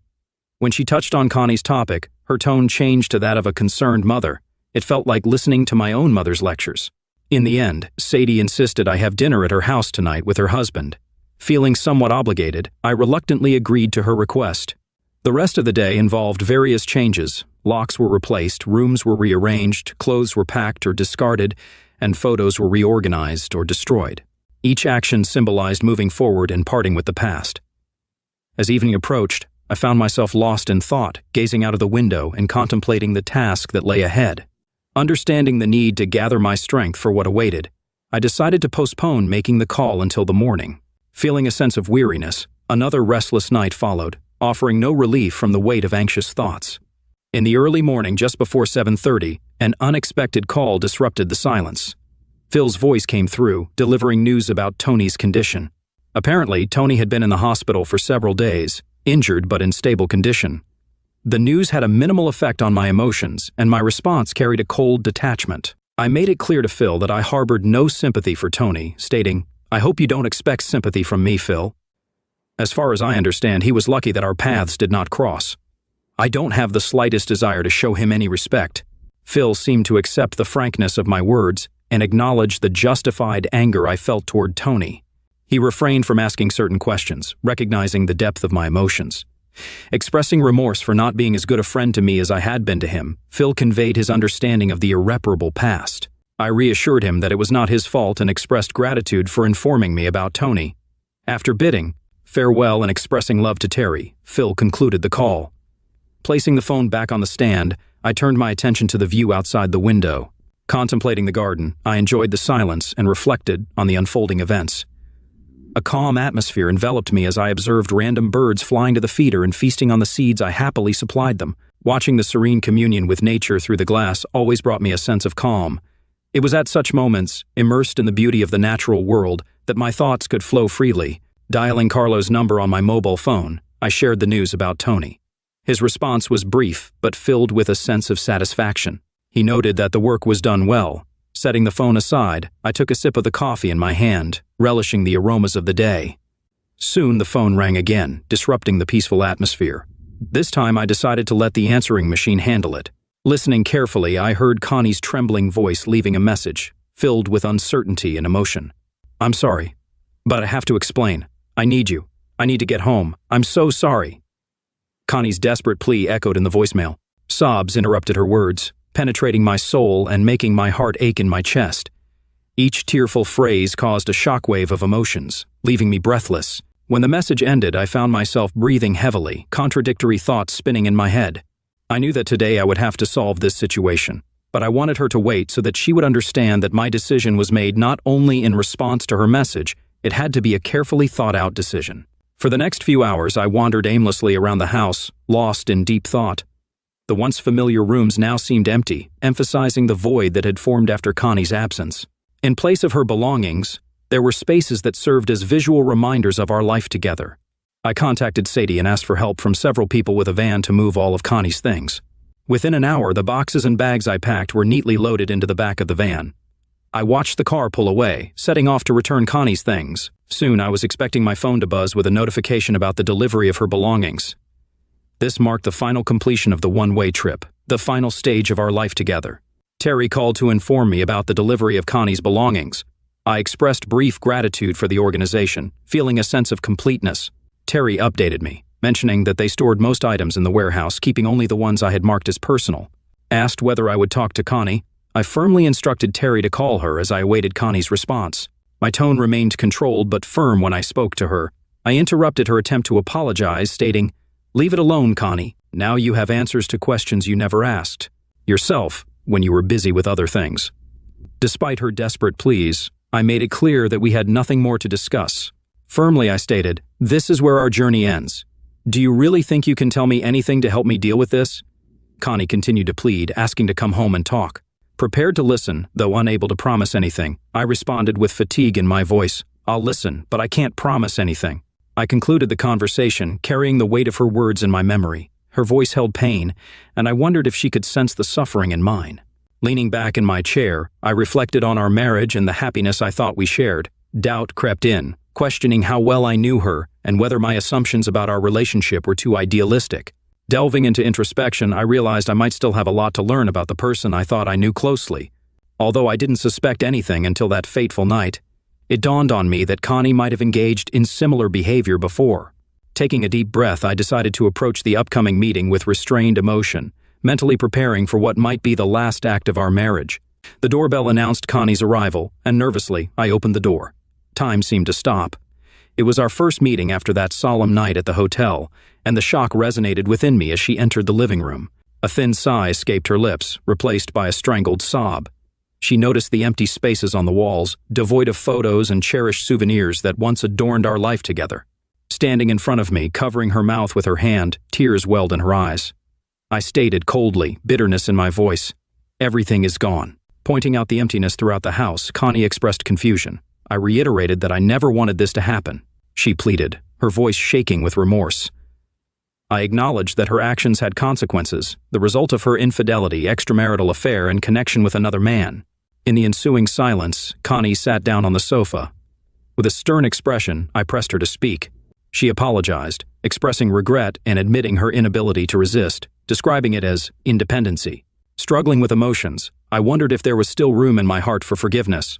When she touched on Connie's topic, her tone changed to that of a concerned mother. It felt like listening to my own mother's lectures. In the end, Sadie insisted I have dinner at her house tonight with her husband. Feeling somewhat obligated, I reluctantly agreed to her request. The rest of the day involved various changes. Locks were replaced, rooms were rearranged, clothes were packed or discarded, and photos were reorganized or destroyed. Each action symbolized moving forward and parting with the past. As evening approached, I found myself lost in thought, gazing out of the window and contemplating the task that lay ahead. Understanding the need to gather my strength for what awaited, I decided to postpone making the call until the morning. Feeling a sense of weariness, another restless night followed, offering no relief from the weight of anxious thoughts. In the early morning, just before 7:30, an unexpected call disrupted the silence. Phil's voice came through, delivering news about Tony's condition. Apparently, Tony had been in the hospital for several days, injured but in stable condition. The news had a minimal effect on my emotions, and my response carried a cold detachment. I made it clear to Phil that I harbored no sympathy for Tony, stating, "I hope you don't expect sympathy from me, Phil. As far as I understand, he was lucky that our paths did not cross. I don't have the slightest desire to show him any respect." Phil seemed to accept the frankness of my words and acknowledge the justified anger I felt toward Tony. He refrained from asking certain questions, recognizing the depth of my emotions. Expressing remorse for not being as good a friend to me as I had been to him, Phil conveyed his understanding of the irreparable past. I reassured him that it was not his fault and expressed gratitude for informing me about Tony. After bidding farewell and expressing love to Terry, Phil concluded the call. Placing the phone back on the stand, I turned my attention to the view outside the window. Contemplating the garden, I enjoyed the silence and reflected on the unfolding events. A calm atmosphere enveloped me as I observed random birds flying to the feeder and feasting on the seeds I happily supplied them. Watching the serene communion with nature through the glass always brought me a sense of calm. It was at such moments, immersed in the beauty of the natural world, that my thoughts could flow freely. Dialing Carlo's number on my mobile phone, I shared the news about Tony. His response was brief, but filled with a sense of satisfaction. He noted that the work was done well. Setting the phone aside, I took a sip of the coffee in my hand, relishing the aromas of the day. Soon the phone rang again, disrupting the peaceful atmosphere. This time I decided to let the answering machine handle it. Listening carefully, I heard Connie's trembling voice leaving a message, filled with uncertainty and emotion. "I'm sorry, but I have to explain. I need you. I need to get home. I'm so sorry." Connie's desperate plea echoed in the voicemail. Sobs interrupted her words, penetrating my soul and making my heart ache in my chest. Each tearful phrase caused a shockwave of emotions, leaving me breathless. When the message ended, I found myself breathing heavily, contradictory thoughts spinning in my head. I knew that today I would have to solve this situation, but I wanted her to wait so that she would understand that my decision was made not only in response to her message, it had to be a carefully thought-out decision. For the next few hours, I wandered aimlessly around the house, lost in deep thought. The once familiar rooms now seemed empty, emphasizing the void that had formed after Connie's absence. In place of her belongings, there were spaces that served as visual reminders of our life together. I contacted Sadie and asked for help from several people with a van to move all of Connie's things. Within an hour, the boxes and bags I packed were neatly loaded into the back of the van. I watched the car pull away, setting off to return Connie's things. Soon, I was expecting my phone to buzz with a notification about the delivery of her belongings. This marked the final completion of the one-way trip, the final stage of our life together. Terry called to inform me about the delivery of Connie's belongings. I expressed brief gratitude for the organization, feeling a sense of completeness. Terry updated me, mentioning that they stored most items in the warehouse, keeping only the ones I had marked as personal. Asked whether I would talk to Connie, I firmly instructed Terry to call her as I awaited Connie's response. My tone remained controlled but firm when I spoke to her. I interrupted her attempt to apologize, stating, "Leave it alone, Connie. Now you have answers to questions you never asked yourself when you were busy with other things." Despite her desperate pleas, I made it clear that we had nothing more to discuss. Firmly, I stated, "This is where our journey ends. Do you really think you can tell me anything to help me deal with this?" Connie continued to plead, asking to come home and talk. Prepared to listen, though unable to promise anything, I responded with fatigue in my voice, "I'll listen, but I can't promise anything." I concluded the conversation, carrying the weight of her words in my memory. Her voice held pain, and I wondered if she could sense the suffering in mine. Leaning back in my chair, I reflected on our marriage and the happiness I thought we shared. Doubt crept in, questioning how well I knew her and whether my assumptions about our relationship were too idealistic. Delving into introspection, I realized I might still have a lot to learn about the person I thought I knew closely. Although I didn't suspect anything until that fateful night, it dawned on me that Connie might have engaged in similar behavior before. Taking a deep breath, I decided to approach the upcoming meeting with restrained emotion, mentally preparing for what might be the last act of our marriage. The doorbell announced Connie's arrival, and nervously, I opened the door. Time seemed to stop. It was our first meeting after that solemn night at the hotel, and the shock resonated within me as she entered the living room. A thin sigh escaped her lips, replaced by a strangled sob. She noticed the empty spaces on the walls, devoid of photos and cherished souvenirs that once adorned our life together. Standing in front of me, covering her mouth with her hand, tears welled in her eyes. I stated coldly, bitterness in my voice, "Everything is gone." Pointing out the emptiness throughout the house, Connie expressed confusion. I reiterated that I never wanted this to happen. She pleaded, her voice shaking with remorse. I acknowledged that her actions had consequences, the result of her infidelity, extramarital affair, and connection with another man. In the ensuing silence, Connie sat down on the sofa. With a stern expression, I pressed her to speak. She apologized, expressing regret and admitting her inability to resist, describing it as independency. Struggling with emotions, I wondered if there was still room in my heart for forgiveness.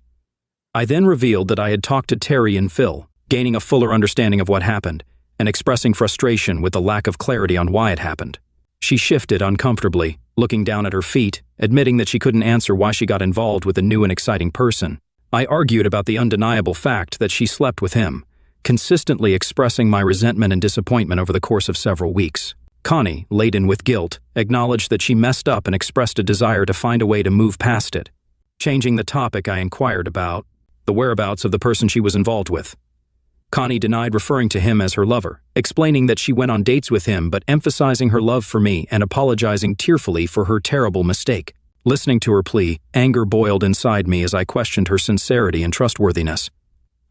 I then revealed that I had talked to Terry and Phil, gaining a fuller understanding of what happened, and expressing frustration with the lack of clarity on why it happened. She shifted uncomfortably, looking down at her feet, admitting that she couldn't answer why she got involved with a new and exciting person. I argued about the undeniable fact that she slept with him, consistently expressing my resentment and disappointment over the course of several weeks. Connie, laden with guilt, acknowledged that she messed up and expressed a desire to find a way to move past it. Changing the topic, I inquired about the whereabouts of the person she was involved with. Connie denied referring to him as her lover, explaining that she went on dates with him but emphasizing her love for me and apologizing tearfully for her terrible mistake. Listening to her plea, anger boiled inside me as I questioned her sincerity and trustworthiness.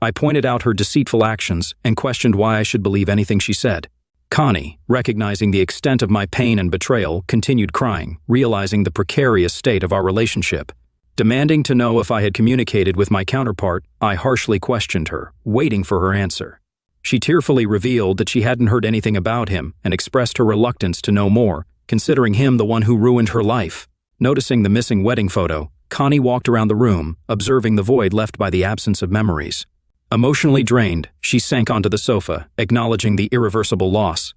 I pointed out her deceitful actions and questioned why I should believe anything she said. Connie, recognizing the extent of my pain and betrayal, continued crying, realizing the precarious state of our relationship. Demanding to know if I had communicated with my counterpart, I harshly questioned her, waiting for her answer. She tearfully revealed that she hadn't heard anything about him and expressed her reluctance to know more, considering him the one who ruined her life. Noticing the missing wedding photo, Connie walked around the room, observing the void left by the absence of memories. Emotionally drained, she sank onto the sofa, acknowledging the irreversible loss.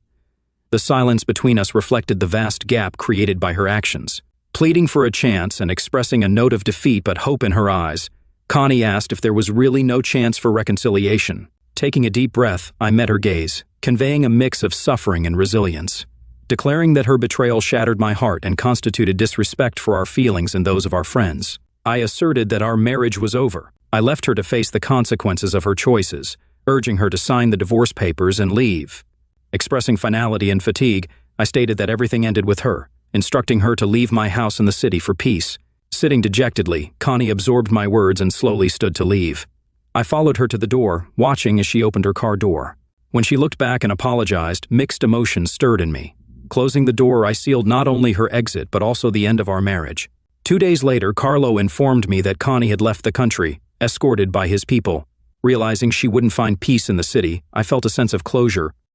The silence between us reflected the vast gap created by her actions. Pleading for a chance and expressing a note of defeat but hope in her eyes, Connie asked if there was really no chance for reconciliation. Taking a deep breath, I met her gaze, conveying a mix of suffering and resilience. Declaring that her betrayal shattered my heart and constituted disrespect for our feelings and those of our friends, I asserted that our marriage was over. I left her to face the consequences of her choices, urging her to sign the divorce papers and leave. Expressing finality and fatigue, I stated that everything ended with her, instructing her to leave my house in the city for peace. Sitting dejectedly, Connie absorbed my words and slowly stood to leave. I followed her to the door, watching as she opened her car door. When she looked back and apologized, mixed emotions stirred in me. Closing the door, I sealed not only her exit but also the end of our marriage. 2 days later, Carlo informed me that Connie had left the country, escorted by his people. Realizing she wouldn't find peace in the city, I felt a sense of closure,